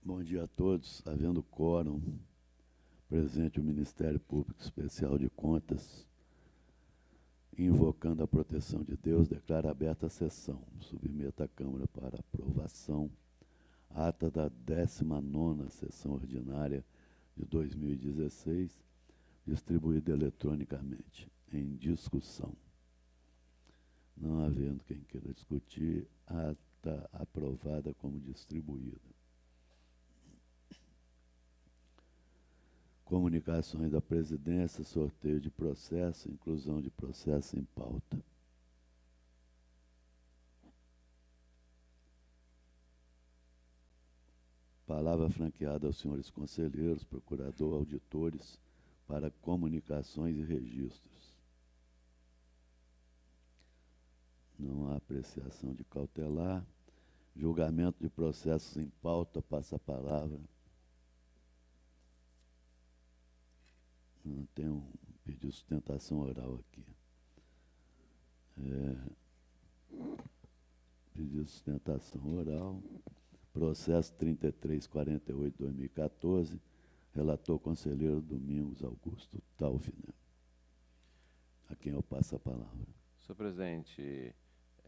Bom dia a todos. Havendo quórum, presente o Ministério Público Especial de Contas, invocando a proteção de Deus, declara aberta a sessão. Submeto à Câmara para aprovação a ata da 19ª sessão ordinária de 2016, distribuída eletronicamente. Em discussão. Não havendo quem queira discutir, a ata aprovada como distribuída. Comunicações da presidência, sorteio de processo, inclusão de processo em pauta. Palavra franqueada aos senhores conselheiros, procurador, auditores, para comunicações e registros. Não há apreciação de cautelar. Julgamento de processos em pauta, passa a palavra. Não tem um pedido de sustentação oral aqui. Pedido de sustentação oral. Processo 3348/2014. Relator conselheiro Domingos Augusto Taufner. A quem eu passo a palavra. Senhor presidente,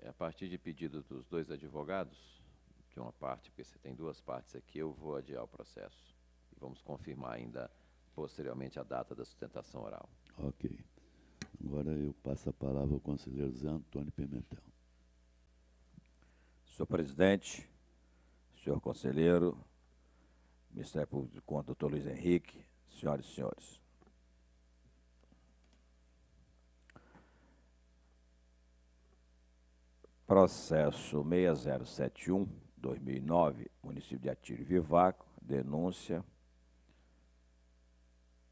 a partir de pedido dos dois advogados, de uma parte, porque você tem duas partes aqui, eu vou adiar o processo. E vamos confirmar ainda posteriormente a data da sustentação oral. Ok. Agora eu passo a palavra ao conselheiro Zé Antônio Pimentel. Senhor presidente, senhor conselheiro, Ministério Público de Contas, doutor Luiz Henrique, senhoras e senhores. Processo 6071/2009, município de Atílio Vivaco, denúncia,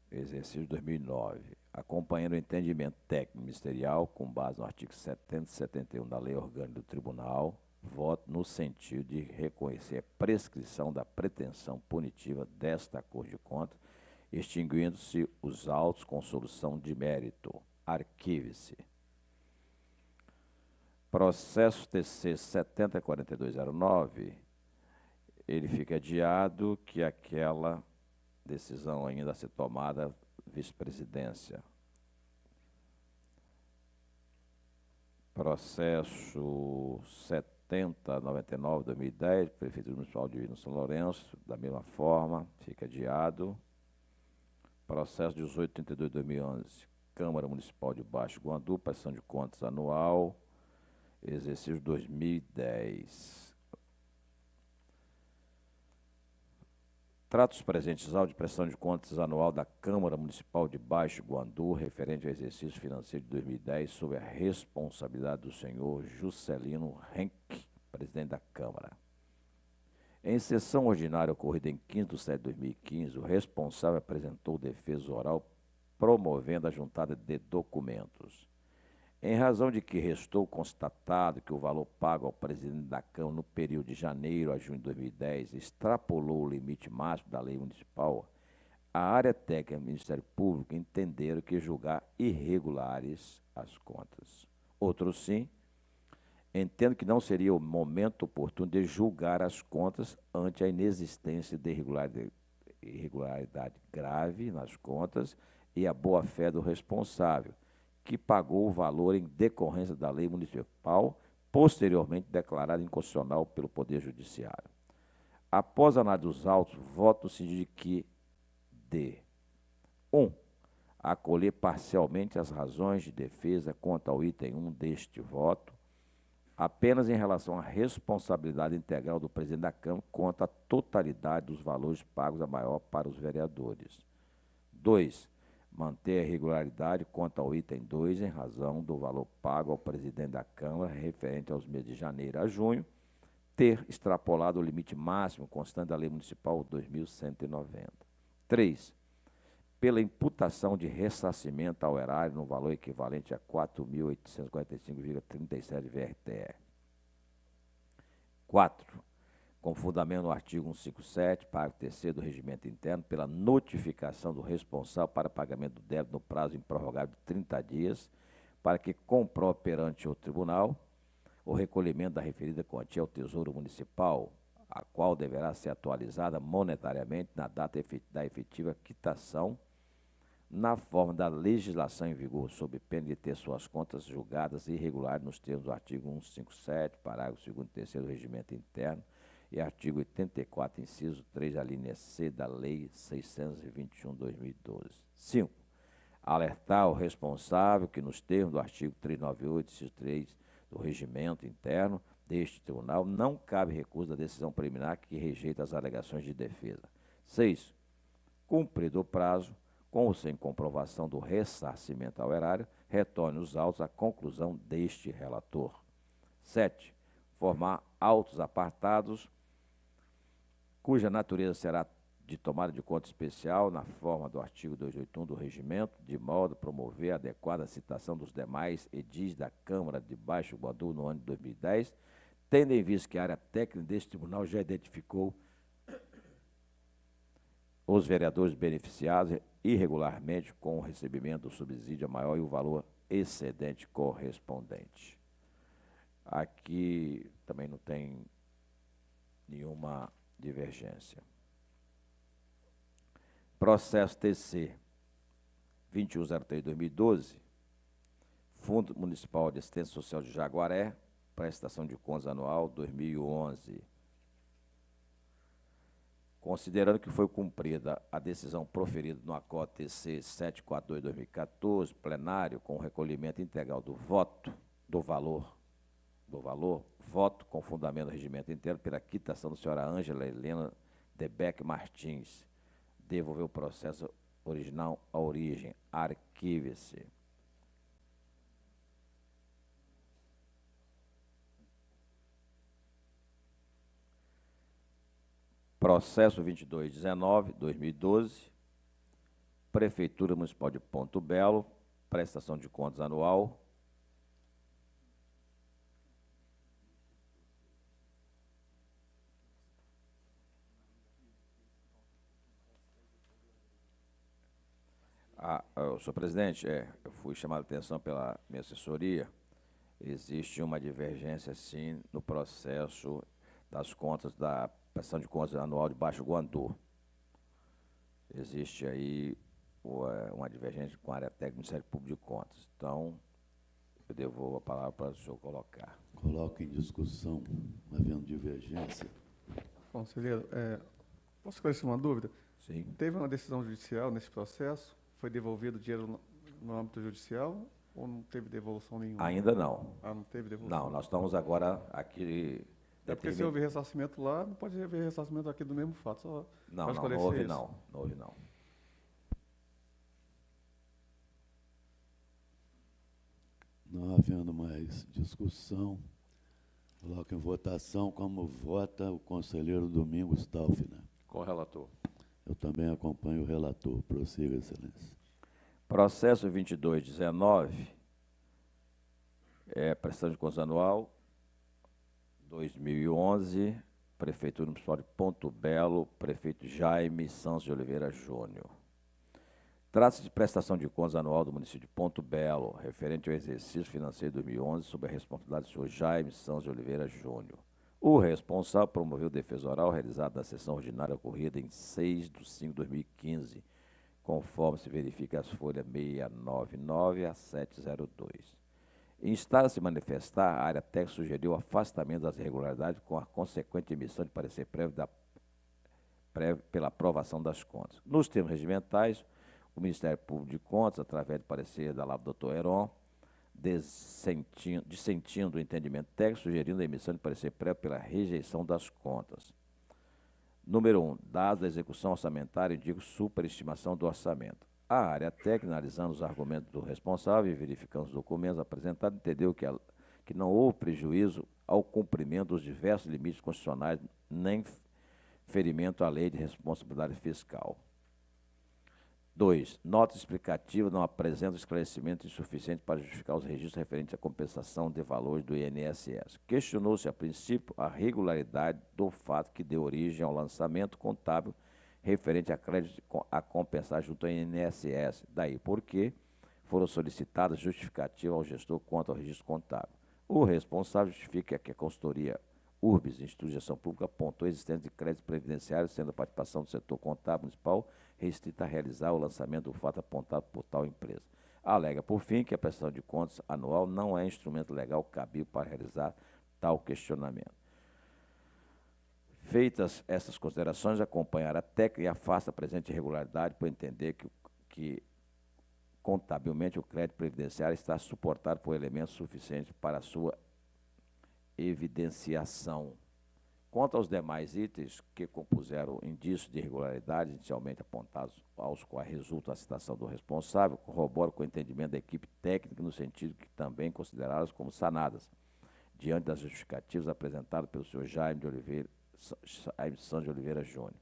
exercício 2009, acompanhando o entendimento técnico ministerial com base no artigo 70 e 71 da Lei Orgânica do Tribunal, voto no sentido de reconhecer a prescrição da pretensão punitiva desta Corte de Contas, extinguindo-se os autos com solução de mérito. Arquive-se. Processo TC 704209, ele fica adiado que aquela decisão ainda a ser tomada vice-presidência. Processo 7099/2010, Prefeitura Municipal de São Lourenço, da mesma forma, fica adiado. Processo 1832/2011, Câmara Municipal de Baixo Guandu, prestação de contas anual, exercício 2010. Trata os presentes autos de prestação de contas anual da Câmara Municipal de Baixo Guandu, referente ao exercício financeiro de 2010, sob a responsabilidade do senhor Juscelino Henck, presidente da Câmara. Em sessão ordinária ocorrida em 15/7/2015, o responsável apresentou defesa oral promovendo a juntada de documentos. Em razão de que restou constatado que o valor pago ao presidente da Câmara no período de janeiro a junho de 2010 extrapolou o limite máximo da lei municipal, a área técnica do Ministério Público entenderam que julgar irregulares as contas. Outros sim, entendo que não seria o momento oportuno de julgar as contas ante a inexistência de irregularidade grave nas contas e a boa-fé do responsável, que pagou o valor em decorrência da lei municipal, posteriormente declarada inconstitucional pelo Poder Judiciário. Após a análise dos autos, voto-se de que de 1. Acolher parcialmente as razões de defesa quanto ao item 1 deste voto, apenas em relação à responsabilidade integral do presidente da Câmara quanto à totalidade dos valores pagos a maior para os vereadores. 2. Manter a irregularidade quanto ao item 2 em razão do valor pago ao presidente da Câmara referente aos meses de janeiro a junho, ter extrapolado o limite máximo constante da Lei Municipal 2190. 3. Pela imputação de ressarcimento ao erário no valor equivalente a 4.845,37 VRTE. 4. Com fundamento no artigo 157, parágrafo 3º do Regimento Interno, pela notificação do responsável para pagamento do débito no prazo improrrogável de 30 dias, para que comprove perante o tribunal o recolhimento da referida quantia ao Tesouro Municipal, a qual deverá ser atualizada monetariamente na data da efetiva quitação, na forma da legislação em vigor, sob pena de ter suas contas julgadas irregulares nos termos do artigo 157, parágrafo 2º e 3º do Regimento Interno e artigo 84, inciso 3, a linha C da Lei 621/2012. 5. Alertar o responsável que, nos termos do artigo 398, inciso 3 do Regimento Interno deste Tribunal, não cabe recurso da decisão preliminar que rejeita as alegações de defesa. 6. Cumprido o prazo, com ou sem comprovação do ressarcimento ao erário, retorne os autos à conclusão deste relator. 7. Formar autos apartados, cuja natureza será de tomada de conta especial, na forma do artigo 281 do Regimento, de modo a promover a adequada citação dos demais edis da Câmara de Baixo Guandu no ano de 2010, tendo em vista que a área técnica deste tribunal já identificou os vereadores beneficiados irregularmente com o recebimento do subsídio maior e o valor excedente correspondente. Aqui também não tem nenhuma divergência. Processo TC 2103/2012, Fundo Municipal de Assistência Social de Jaguaré, prestação de contas anual 2011. Considerando que foi cumprida a decisão proferida no Acórdão TC 742/2014, plenário, com o recolhimento integral do valor, voto com fundamento do regimento interno pela quitação da senhora Ângela Helena Debeck Martins, devolver o processo original à origem, arquive-se. Processo 2219/2012, Prefeitura Municipal de Ponto Belo, prestação de contas anual. Senhor presidente, eu fui chamado a atenção pela minha assessoria, existe uma divergência, sim, no processo das contas da prestação de contas anual de Baixo Guandu. Existe aí uma divergência com a área técnica do Ministério Público de Contas. Então, eu devolvo a palavra para o senhor colocar. Coloco em discussão, havendo divergência. Conselheiro, posso esclarecer uma dúvida? Sim. Teve uma decisão judicial nesse processo? Foi devolvido o dinheiro no âmbito judicial ou não teve devolução nenhuma? Ainda não. Não teve devolução? Não, nós estamos agora aqui... É porque se houve ressarcimento lá, não pode haver ressarcimento aqui do mesmo fato. Só não houve não. Não houve não. Não havendo mais discussão, coloco em votação como vota o conselheiro Domingos Staufner. Com o relator. Eu também acompanho o relator. Prossiga, excelência. Processo 2219, prestação de contas anual 2011, Prefeitura Municipal de Ponto Belo, prefeito Jaime Santos de Oliveira Júnior. Trata-se de prestação de contas anual do município de Ponto Belo, referente ao exercício financeiro de 2011, sob a responsabilidade do senhor Jaime Santos de Oliveira Júnior. O responsável promoveu defesa oral realizada na sessão ordinária ocorrida em 6/5/2015, conforme se verifica as folhas 699 a 702. Em estar a se manifestar, a área técnica sugeriu o afastamento das irregularidades com a consequente emissão de parecer prévio pela aprovação das contas. Nos termos regimentais, o Ministério Público de Contas, através do parecer da Lava Dr. Heron, dissentindo o entendimento técnico, sugerindo a emissão de parecer prévio pela rejeição das contas. Número 1. Dados da execução orçamentária indicam superestimação do orçamento. A área técnica, analisando os argumentos do responsável e verificando os documentos apresentados, entendeu que não houve prejuízo ao cumprimento dos diversos limites constitucionais, nem ferimento à lei de responsabilidade fiscal. 2. Nota explicativa não apresenta esclarecimento insuficiente para justificar os registros referentes à compensação de valores do INSS. Questionou-se, a princípio, a regularidade do fato que deu origem ao lançamento contábil referente a crédito a compensar junto ao INSS. Daí porque foram solicitadas justificativas ao gestor quanto ao registro contábil. O responsável justifica que a consultoria URBS, Instituto de Gestão Pública, apontou a existência de créditos previdenciários, sendo a participação do setor contábil municipal restrita a realizar o lançamento do fato apontado por tal empresa. Alega, por fim, que a prestação de contas anual não é instrumento legal cabível para realizar tal questionamento. Feitas essas considerações, acompanhar a técnica e afasta a presente irregularidade por entender que contabilmente o crédito previdenciário está suportado por elementos suficientes para a sua evidenciação. Quanto aos demais itens que compuseram indícios de irregularidade inicialmente apontados, aos quais resulta a citação do responsável, corroboro com o entendimento da equipe técnica no sentido que também consideradas como sanadas, diante das justificativas apresentadas pelo senhor Jaime Santos de Oliveira Júnior.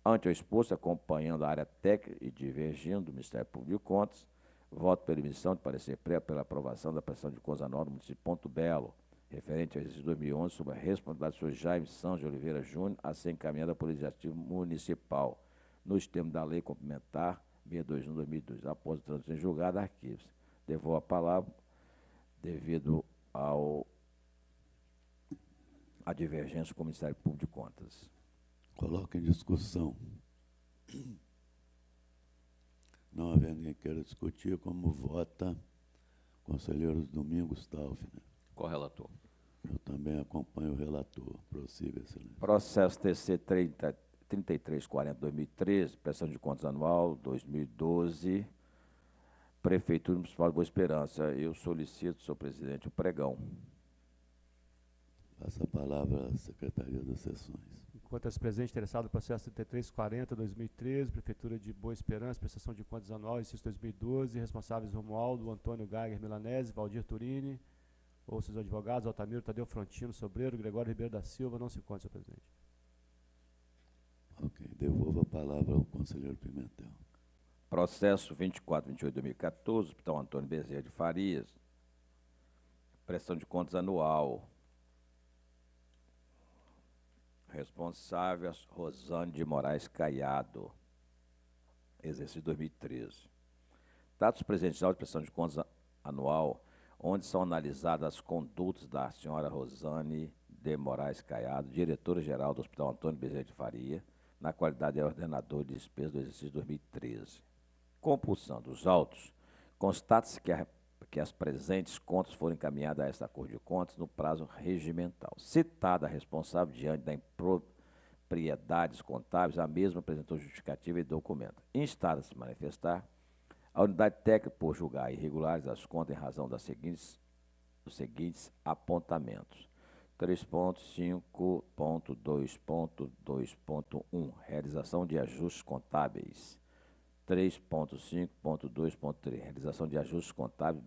Ante o exposto, acompanhando a área técnica e divergindo do Ministério Público de Contas, voto pela emissão de parecer prévio pela aprovação da prestação de contas anual do município de Ponto Belo, referente ao exercício 2011, sob a responsabilidade do senhor Jaime Santos de Oliveira Júnior, a ser encaminhada pelo Legislativo Municipal, nos termos da Lei Complementar 621/2002. Após o trânsito em julgado, arquivos. Devolvo a palavra devido à divergência com o Ministério Público de Contas. Coloca em discussão. Não havendo quem queira discutir, como vota conselheiro Domingos Taufner. Correlator. Eu também acompanho o relator. Prossiga, excelência. Processo TC 3340/2013, prestação de contas anual 2012, Prefeitura Municipal de Boa Esperança. Eu solicito, senhor presidente, o pregão. Passa a palavra à Secretaria das Sessões. Enquanto presente, interessado no processo 3340/2013, Prefeitura de Boa Esperança, prestação de contas anual, exercício 2012, responsáveis Romualdo, Antônio Geiger Milanese, Valdir Turini, ou seus advogados, Altamiro Tadeu Frontino Sobreiro, Gregório Ribeiro da Silva, não se encontra, senhor presidente. Ok, devolvo a palavra ao conselheiro Pimentel. Processo 2428/2014, Hospital Antônio Bezerra de Farias, prestação de contas anual. Responsáveis, Rosane de Moraes Caiado, exercício 2013. Dados presentes na prestação de contas anual, onde são analisadas as condutas da senhora Rosane de Moraes Caiado, diretora-geral do Hospital Antônio Bezerra de Faria, na qualidade de ordenador de despesas do exercício 2013. Compulsão dos autos, constata-se que as presentes contas foram encaminhadas a esta Corte de Contas no prazo regimental. Citada a responsável diante da impropriedades contábeis, a mesma apresentou justificativa e documento. Instada a se manifestar, a unidade técnica por julgar irregulares as contas em razão dos seguintes apontamentos. 3.5.2.2.1 Realização de ajustes contábeis. 3.5.2.3 Realização de ajustes contábeis.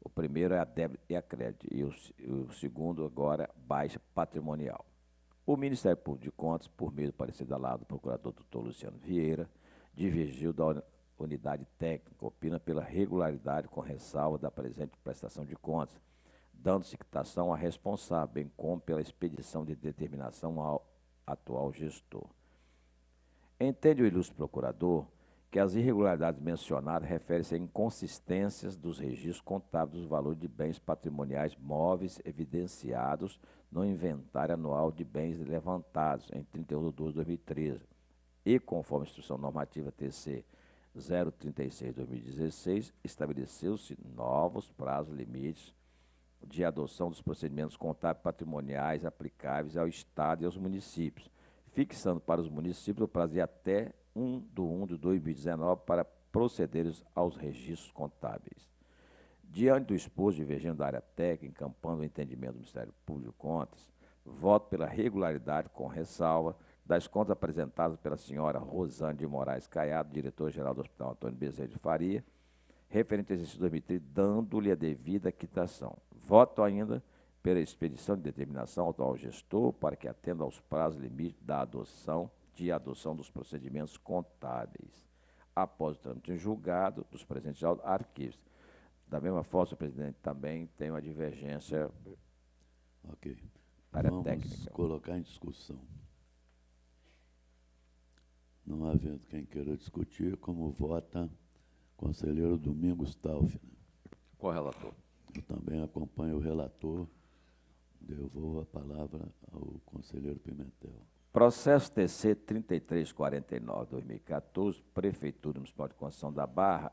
O primeiro é a débito e a crédito, e o segundo agora baixa patrimonial. O Ministério Público de Contas, por meio do parecer da lado do procurador Dr. Luciano Vieira, divergiu da unidade técnica, opina pela regularidade com ressalva da presente prestação de contas, dando-se quitação à responsável, bem como pela expedição de determinação ao atual gestor. Entende o ilustre procurador que as irregularidades mencionadas referem-se a inconsistências dos registros contábeis dos valores de bens patrimoniais móveis evidenciados no inventário anual de bens levantados em 31/12/2013 e, conforme a Instrução Normativa TC 036/2016, estabeleceu-se novos prazos limites de adoção dos procedimentos contábeis patrimoniais aplicáveis ao Estado e aos municípios, fixando para os municípios o prazo de até 1/1/2019 para procederem aos registros contábeis. Diante do exposto, divergindo da área técnica, encampando o entendimento do Ministério Público de Contas, voto pela regularidade com ressalva das contas apresentadas pela senhora Rosane de Moraes Caiado, diretora-geral do Hospital Antônio Bezerra de Faria, referente ao exercício 2013, dando-lhe a devida quitação. Voto ainda pela expedição de determinação ao atual gestor para que atenda aos prazos limites da adoção dos procedimentos contábeis. Após o trâmite em julgado dos presentes arquivos. Da mesma forma, senhor presidente, também tem uma divergência Ok. área Vamos técnica. colocar em discussão. Não havendo quem queira discutir, como vota conselheiro Domingos Taufner. Correlator. Eu também acompanho o relator. Devolvo a palavra ao conselheiro Pimentel. Processo TC 3349-2014, Prefeitura Municipal de Conceição da Barra,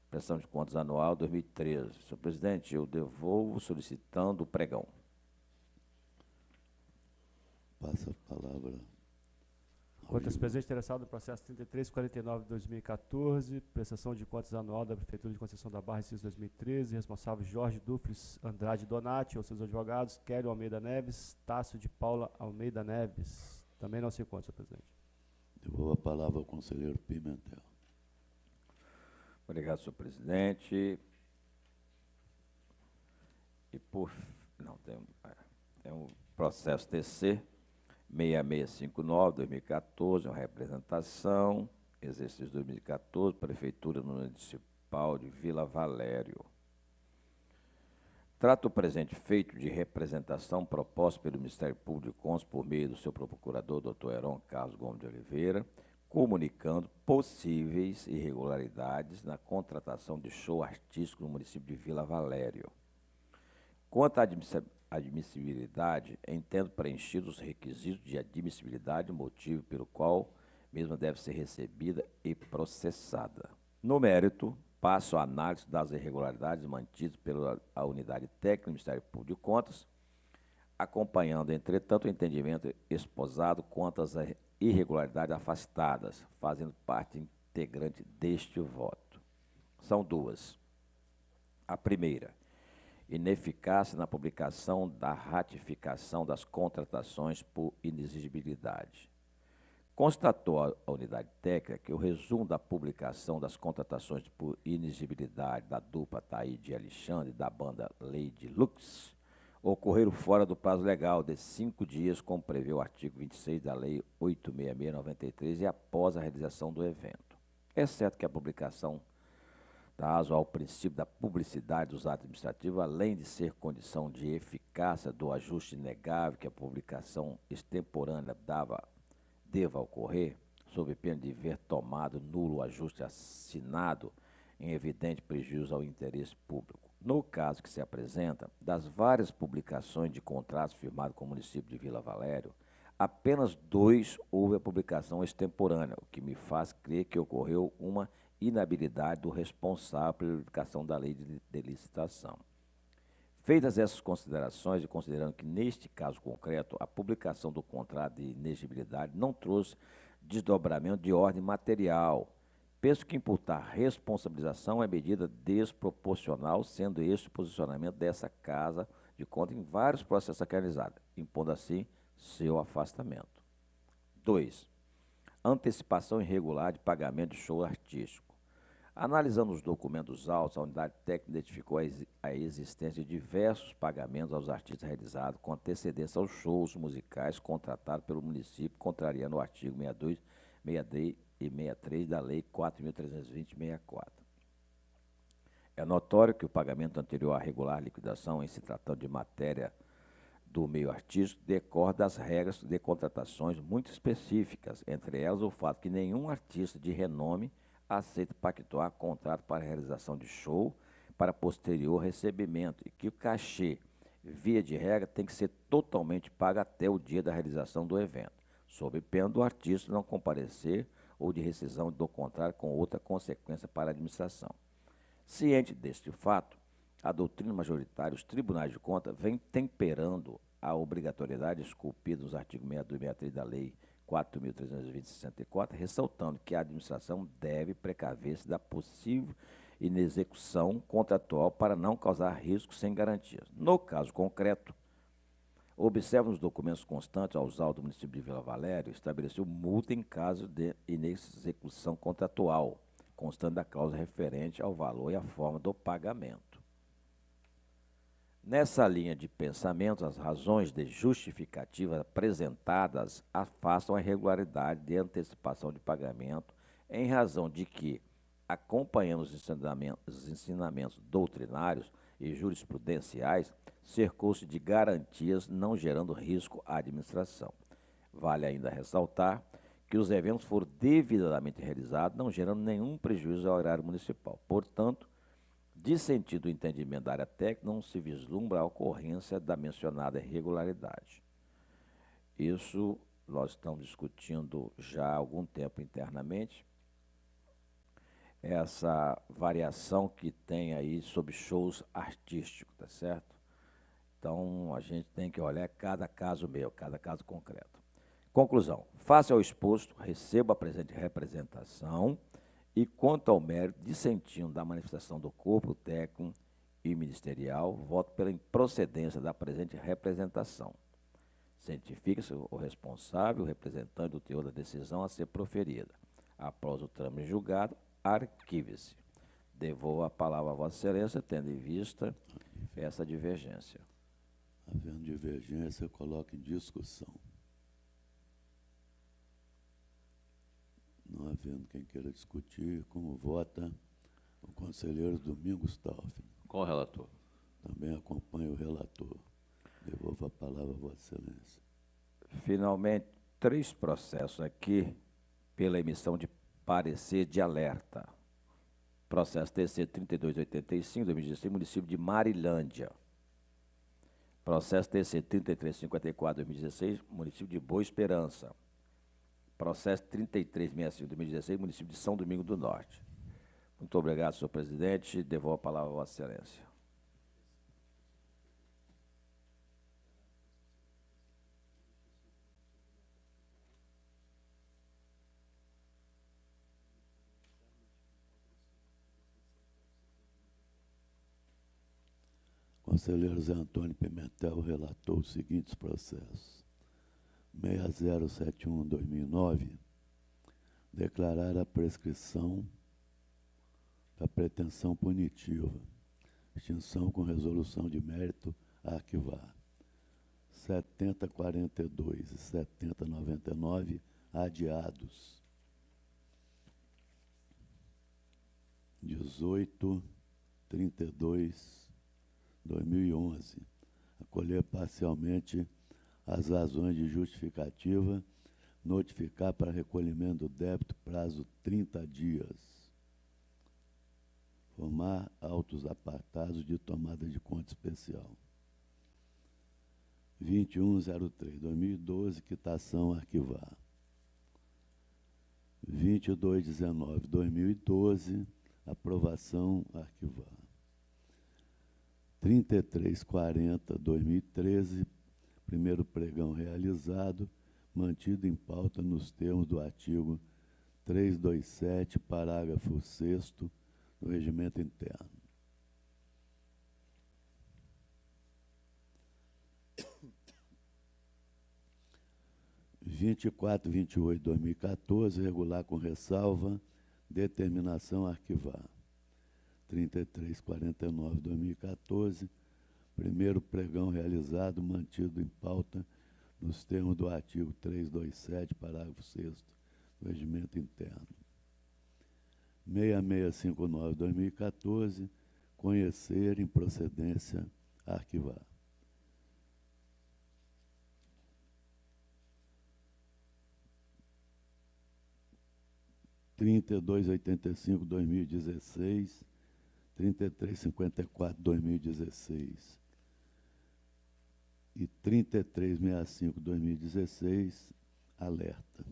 prestação de contas anual 2013. Senhor presidente, eu devolvo solicitando o pregão. Passa a palavra ao Contas Igor. presente interessado no processo 3349 de 2014, prestação de contas anual da Prefeitura de Conceição da Barra, inciso 2013, responsável Jorge Dufles Andrade Donati, ou seus advogados, Kélio Almeida Neves, Tássio de Paula Almeida Neves. Também não se encontra, senhor presidente. Devolvo a palavra ao conselheiro Pimentel. Obrigado, senhor presidente. E por... Não, tem um processo TC 6659-2014, uma representação, exercício 2014, Prefeitura Municipal de Vila Valério. Trata o presente feito de representação proposta pelo Ministério Público de Contas por meio do seu procurador, Dr. Heron Carlos Gomes de Oliveira, comunicando possíveis irregularidades na contratação de show artístico no município de Vila Valério. Quanto à admissibilidade, entendo preenchidos os requisitos de admissibilidade, motivo pelo qual mesma deve ser recebida e processada. No mérito, passo a análise das irregularidades mantidas pela Unidade Técnica do Ministério Público de Contas, acompanhando, entretanto, o entendimento esposado quanto às irregularidades afastadas, fazendo parte integrante deste voto. São duas. A primeira, ineficácia na publicação da ratificação das contratações por inexigibilidade. Constatou a unidade técnica que o resumo da publicação das contratações por inexigibilidade da dupla Taíde e Alexandre da banda Lady Lux ocorreram fora do prazo legal de 5 dias, como prevê o artigo 26 da Lei 866/93 e após a realização do evento. É certo que a publicação dá aso ao princípio da publicidade dos atos administrativos, além de ser condição de eficácia do ajuste inegável que a publicação extemporânea deva ocorrer, sob pena de ver tomado nulo o ajuste assinado em evidente prejuízo ao interesse público. No caso que se apresenta, das várias publicações de contratos firmados com o município de Vila Valério, apenas 2 houve a publicação extemporânea, o que me faz crer que ocorreu uma inabilidade do responsável pela publicação da lei de licitação. Feitas essas considerações e considerando que, neste caso concreto, a publicação do contrato de inexigibilidade não trouxe desdobramento de ordem material, penso que imputar responsabilização é medida desproporcional, sendo este o posicionamento dessa Casa de Contas em vários processos aqui realizados, impondo assim seu afastamento. 2. Antecipação irregular de pagamento de show artístico. Analisando os documentos autos, a unidade técnica identificou a existência de diversos pagamentos aos artistas realizados com antecedência aos shows musicais contratados pelo município, contrariando o artigo 62, 63 e 63 da Lei 4.320/64. É notório que o pagamento anterior à regular liquidação, em se tratando de matéria do meio artístico, decorre das regras de contratações muito específicas, entre elas o fato que nenhum artista de renome aceita pactuar contrato para realização de show para posterior recebimento e que o cachê, via de regra, tem que ser totalmente pago até o dia da realização do evento, sob pena do artista não comparecer ou de rescisão do contrato com outra consequência para a administração. Ciente deste fato, a doutrina majoritária, os tribunais de contas, vem temperando a obrigatoriedade esculpida nos artigos 62 e 63 da Lei 4.320/64, ressaltando que a administração deve precaver-se da possível inexecução contratual para não causar riscos sem garantias. No caso concreto, observa nos documentos constantes aos autos do município de Vila Valério, estabeleceu multa em caso de inexecução contratual, constando da cláusula referente ao valor e à forma do pagamento. Nessa linha de pensamento, as razões de justificativa apresentadas afastam a irregularidade de antecipação de pagamento, em razão de que, acompanhando os ensinamentos doutrinários e jurisprudenciais, cercou-se de garantias não gerando risco à administração. Vale ainda ressaltar que os eventos foram devidamente realizados, não gerando nenhum prejuízo ao erário municipal. Portanto, Dissentido o entendimento da área técnica, não se vislumbra a ocorrência da mencionada irregularidade. Isso nós estamos discutindo já há algum tempo internamente, essa variação que tem aí sobre shows artísticos, tá certo? Então, a gente tem que olhar cada caso cada caso concreto. Conclusão. Face ao exposto, recebo a presente representação e, quanto ao mérito, dissentindo da manifestação do corpo técnico e ministerial, voto pela improcedência da presente representação. Cientifica-se o responsável, o representante do teor da decisão a ser proferida. Após o trâmite julgado, arquive-se. Devolvo a palavra a Vossa Excelência, tendo em vista essa divergência. Havendo divergência, coloco em discussão. Não havendo quem queira discutir, como vota o conselheiro Domingos Stauf. Com o relator. Também acompanho o relator. Devolvo a palavra a Vossa Excelência. Finalmente, 3 processos aqui pela emissão de parecer de alerta. Processo TC 3285, 2016, município de Marilândia. Processo TC 3354, 2016, município de Boa Esperança. Processo 3365, 2016, município de São Domingo do Norte. Muito obrigado, senhor presidente. Devolvo a palavra a Vossa Excelência. Conselheiro Zé Antônio Pimentel relatou os seguintes processos. 6071/2009, declarar a prescrição da pretensão punitiva, extinção com resolução de mérito a arquivar. 7042 e 7099, adiados. 1832/2011, acolher parcialmente as razões de justificativa, notificar para recolhimento do débito prazo 30 dias. Formar autos apartados de tomada de conta especial. 2103/2012, quitação arquivar. 2219/2012, aprovação arquivar. 3340/2013, primeiro pregão realizado, mantido em pauta nos termos do artigo 327, parágrafo 6º do Regimento Interno. – 2428/2014, regular com ressalva, determinação a arquivar. 3349/2014, primeiro pregão realizado, mantido em pauta nos termos do artigo 327, parágrafo 6º do Regimento Interno. 6659/2014, conhecer improcedência a arquivar. – 3285/2016, 3354/2016 e 3365/2016, alerta.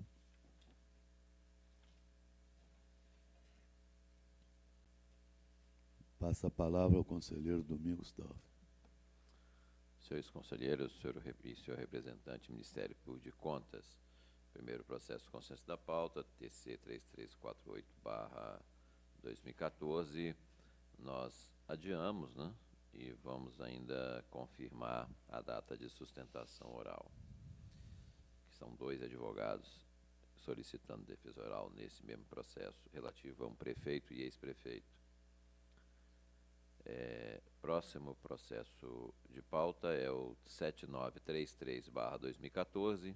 Passa a palavra ao conselheiro Domingos Stauf. Senhores conselheiros, senhor representante, Ministério Público de Contas, primeiro processo consenso da pauta, TC 3348/2014, nós adiamos, né? E vamos ainda confirmar a data de sustentação oral, que são 2 advogados solicitando defesa oral nesse mesmo processo, relativo a um prefeito e ex-prefeito. Próximo processo de pauta é o 7933/2014.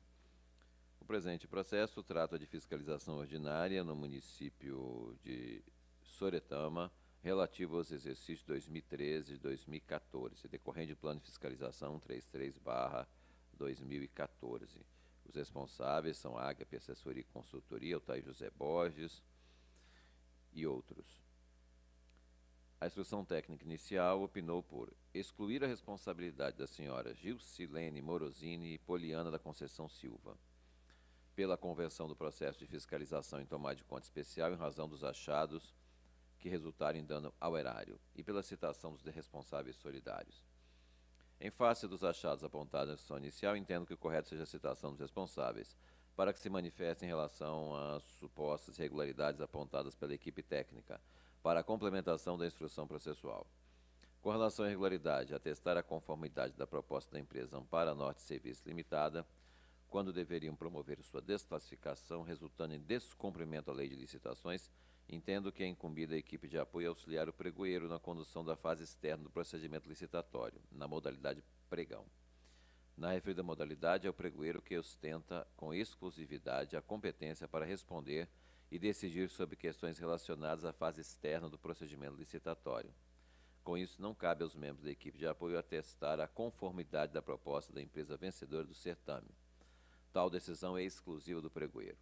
O presente processo trata de fiscalização ordinária no município de Soretama, relativo aos exercícios 2013 e 2014, decorrente do plano de fiscalização 33/2014. Os responsáveis são a Ágape Assessoria e Consultoria, Altair José Borges e outros. A instrução técnica inicial opinou por excluir a responsabilidade da senhora Gilcilene Morosini e Poliana da Conceição Silva, pela conversão do processo de fiscalização em tomada de conta especial em razão dos achados que resultaram em dano ao erário, e pela citação dos responsáveis solidários. Em face dos achados apontados na instrução inicial, entendo que o correto seja a citação dos responsáveis, para que se manifestem em relação às supostas irregularidades apontadas pela equipe técnica, para a complementação da instrução processual. Com relação à irregularidade, atestar a conformidade da proposta da empresa Ampara Norte Serviço Limitada, quando deveriam promover sua desclassificação, resultando em descumprimento à lei de licitações, entendo que é incumbida a equipe de apoio auxiliar o pregoeiro na condução da fase externa do procedimento licitatório, na modalidade pregão. Na referida modalidade, é o pregoeiro que ostenta com exclusividade a competência para responder e decidir sobre questões relacionadas à fase externa do procedimento licitatório. Com isso, não cabe aos membros da equipe de apoio atestar a conformidade da proposta da empresa vencedora do certame. Tal decisão é exclusiva do pregoeiro.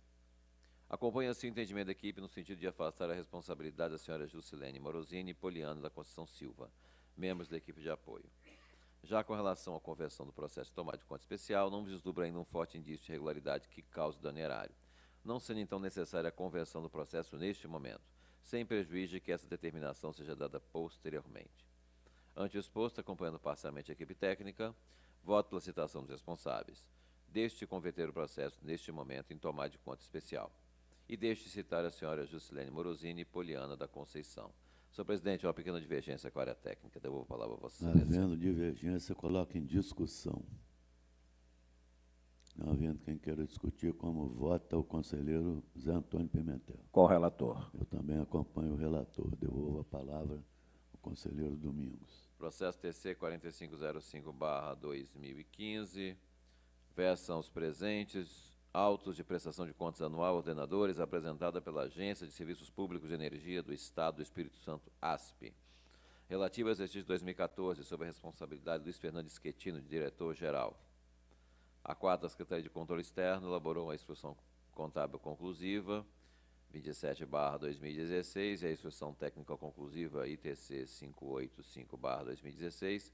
Acompanho assim o entendimento da equipe no sentido de afastar a responsabilidade da senhora Gilcilene Morosini e Poliana da Conceição Silva, membros da equipe de apoio. Já com relação à conversão do processo de tomada de conta especial, não vislumbra ainda um forte indício de irregularidade que cause dano erário, não sendo então necessária a conversão do processo neste momento, sem prejuízo de que essa determinação seja dada posteriormente. Ante o exposto, acompanhando parcialmente a equipe técnica, voto pela citação dos responsáveis. Deixe-se converter o processo neste momento em tomada de conta especial. E deixe-se citar a senhora Gilcilene Morosini e Poliana da Conceição. Senhor presidente, uma pequena divergência com a área técnica. Devolvo a palavra a Vossa Excelência. Havendo divergência, coloque em discussão. Não havendo quem queira discutir, como vota o conselheiro Zé Antônio Pimentel. Com o relator. Eu também acompanho o relator. Devolvo a palavra ao conselheiro Domingos. Processo TC 4505/2015. Versam os presentes autos de prestação de contas anual ordenadores apresentada pela Agência de Serviços Públicos de Energia do Estado do Espírito Santo, ASP, relativa ao exercício de 2014, sob a responsabilidade de Luiz Fernandes Schettino, diretor-geral. A 4ª Secretaria de Controle Externo elaborou a instrução contábil conclusiva, 27/2016, e a instrução técnica conclusiva, ITC 585/2016,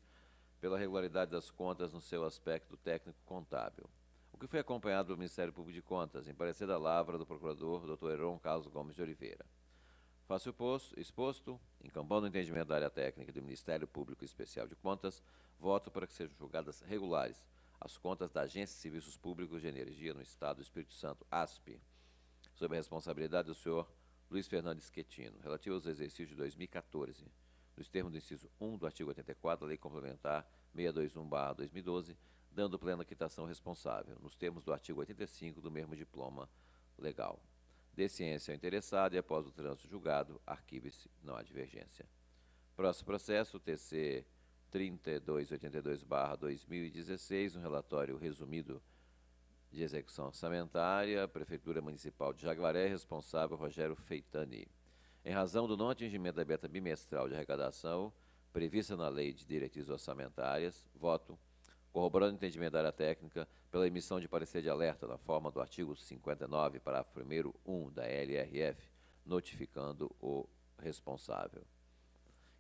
pela regularidade das contas no seu aspecto técnico-contábil, o que foi acompanhado pelo Ministério Público de Contas, em parecer da lavra do procurador Dr. Heron Carlos Gomes de Oliveira. Faço exposto, encambando o entendimento da área técnica do Ministério Público Especial de Contas, voto para que sejam julgadas regulares as contas da Agência de Serviços Públicos de Energia no Estado do Espírito Santo, ASP, sob a responsabilidade do senhor Luiz Fernandes Schettino, relativo aos exercícios de 2014, nos termos do inciso 1 do artigo 84 da Lei Complementar 621/2012, dando plena quitação ao responsável, nos termos do artigo 85 do mesmo diploma legal. Dê ciência ao interessado e, após o trânsito julgado, arquive-se, não há divergência. Próximo processo, TC 3282/2016, um relatório resumido de execução orçamentária, Prefeitura Municipal de Jaguaré, responsável Rogério Feitani. Em razão do não atingimento da meta bimestral de arrecadação, prevista na Lei de Diretrizes Orçamentárias, voto, corroborando o entendimento da área técnica, pela emissão de parecer de alerta na forma do artigo 59, parágrafo 1º, 1 da LRF, notificando o responsável.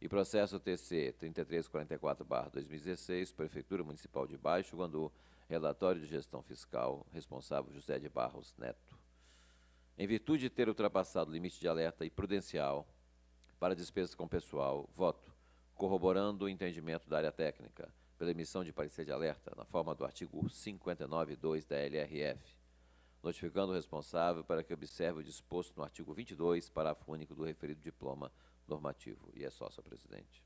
E processo TC 3344/2016, Prefeitura Municipal de Baixo Guandu, relatório de gestão fiscal, responsável José de Barros Neto. Em virtude de ter ultrapassado o limite de alerta e prudencial para despesas com pessoal, voto, corroborando o entendimento da área técnica, pela emissão de parecer de alerta na forma do artigo 59.2 da LRF, notificando o responsável para que observe o disposto no artigo 22, parágrafo único do referido diploma normativo. E é só, senhor presidente.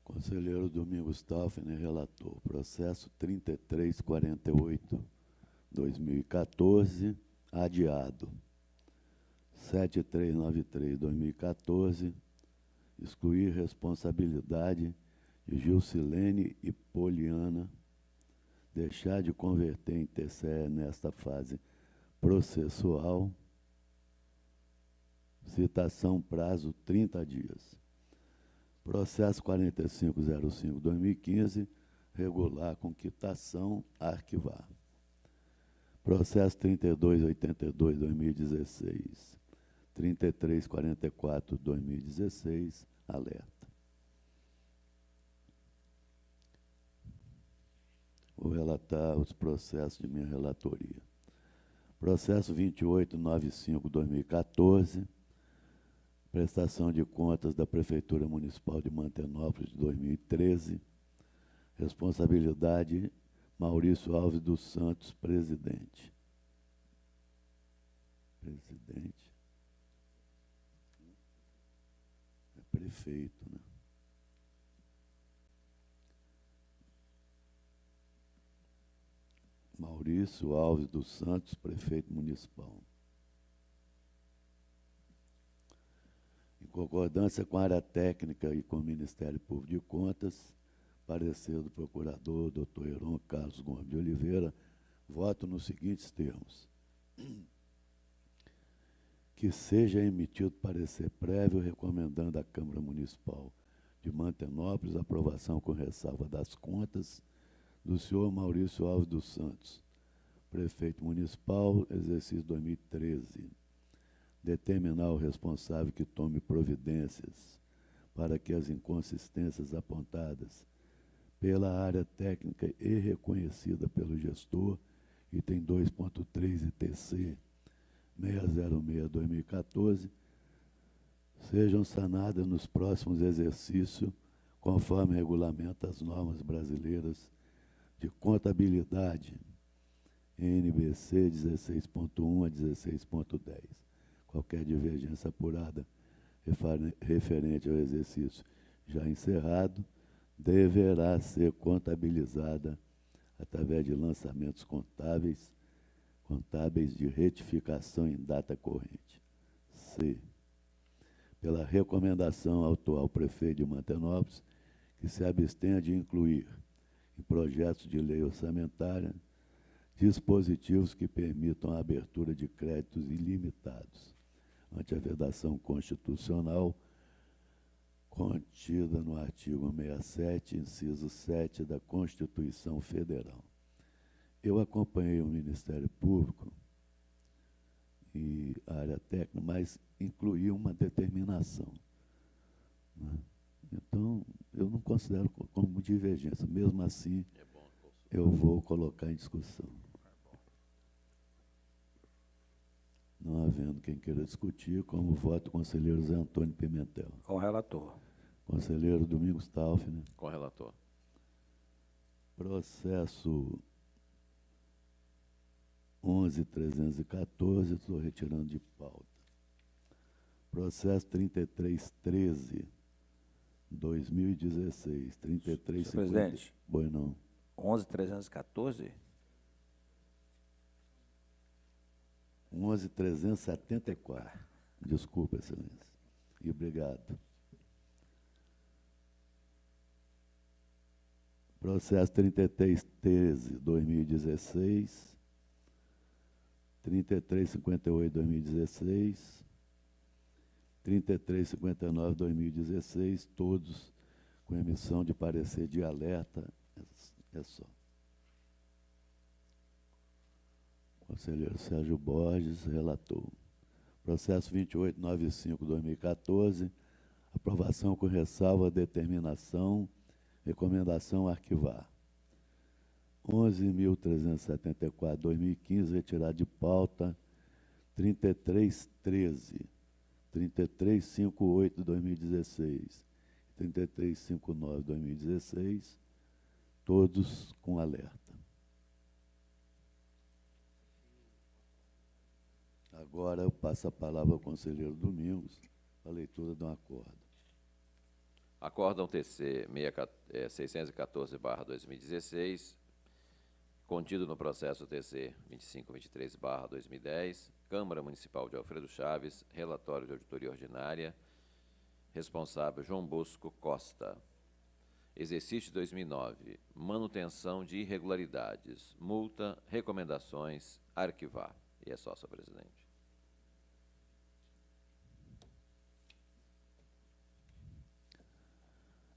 Conselheiro Domingos Taufner, relator. Processo 3348/2014, adiado. 7393/2014, excluir responsabilidade de Gilcilene e Poliana, deixar de converter em TCE nesta fase processual, citação prazo 30 dias. Processo 4505/2015, regular com quitação, arquivar. Processo 3282/2016, 3344/2016, alerta. Vou relatar os processos de minha relatoria. Processo 2895/2014, prestação de contas da Prefeitura Municipal de Mantenópolis de 2013, responsabilidade Maurício Alves dos Santos, presidente. Presidente. É prefeito, né? Maurício Alves dos Santos, prefeito municipal. Em concordância com a área técnica e com o Ministério Público de Contas, parecer do procurador Dr. Heron Carlos Gomes de Oliveira, voto nos seguintes termos. Que seja emitido parecer prévio recomendando à Câmara Municipal de Mantenópolis a aprovação com ressalva das contas do senhor Maurício Alves dos Santos, prefeito municipal, exercício 2013. Determinar o responsável que tome providências para que as inconsistências apontadas pela área técnica e reconhecida pelo gestor, item 2.3 ITC 606/2014, sejam sanadas nos próximos exercícios, conforme regulamenta as normas brasileiras de contabilidade, NBC 16.1 a 16.10. Qualquer divergência apurada referente ao exercício já encerrado deverá ser contabilizada através de lançamentos contábeis de retificação em data corrente. C. Pela recomendação ao atual prefeito de Mantenópolis, que se abstenha de incluir em projetos de lei orçamentária dispositivos que permitam a abertura de créditos ilimitados, ante a vedação constitucional contida no artigo 67, inciso 7 da Constituição Federal. Eu acompanhei o Ministério Público e a área técnica, mas incluí uma determinação, né? Então, eu não considero como divergência. Mesmo assim, eu vou colocar em discussão. Não havendo quem queira discutir, como voto o conselheiro Zé Antônio Pimentel. Com o relator. Conselheiro Domingos Taufner. Com o relator. Processo 11.314, estou retirando de pauta. Processo 3313, 2016. 3350. Senhor presidente. Boi não. 11.314? 11.374. Desculpa, excelência. E obrigado. Processo 3313, 2016. 3358, 2016. 3359, 2016. Todos com emissão de parecer de alerta. É só. Conselheiro Sérgio Borges, relator. Processo 2895, 2014. Aprovação com ressalva, determinação, recomendação arquivar. 11.374, 2015, retirado de pauta. 3313, 3358, 2016. 3359, 2016. Todos com alerta. Agora eu passo a palavra ao conselheiro Domingos, para a leitura de um acordo. Acórdão TC 614/2016, contido no processo TC 2523/2010, Câmara Municipal de Alfredo Chaves, relatório de auditoria ordinária, responsável João Bosco Costa. Exercício 2009, manutenção de irregularidades, multa, recomendações, arquivar. E é só, senhor presidente.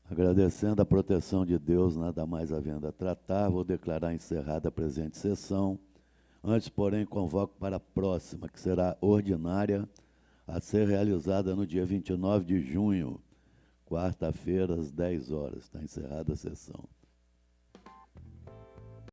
Agradecendo a proteção de Deus, nada mais havendo a tratar, vou declarar encerrada a presente sessão. Antes, porém, convoco para a próxima, que será ordinária, a ser realizada no dia 29 de junho, quarta-feira, às 10 horas. Está encerrada a sessão.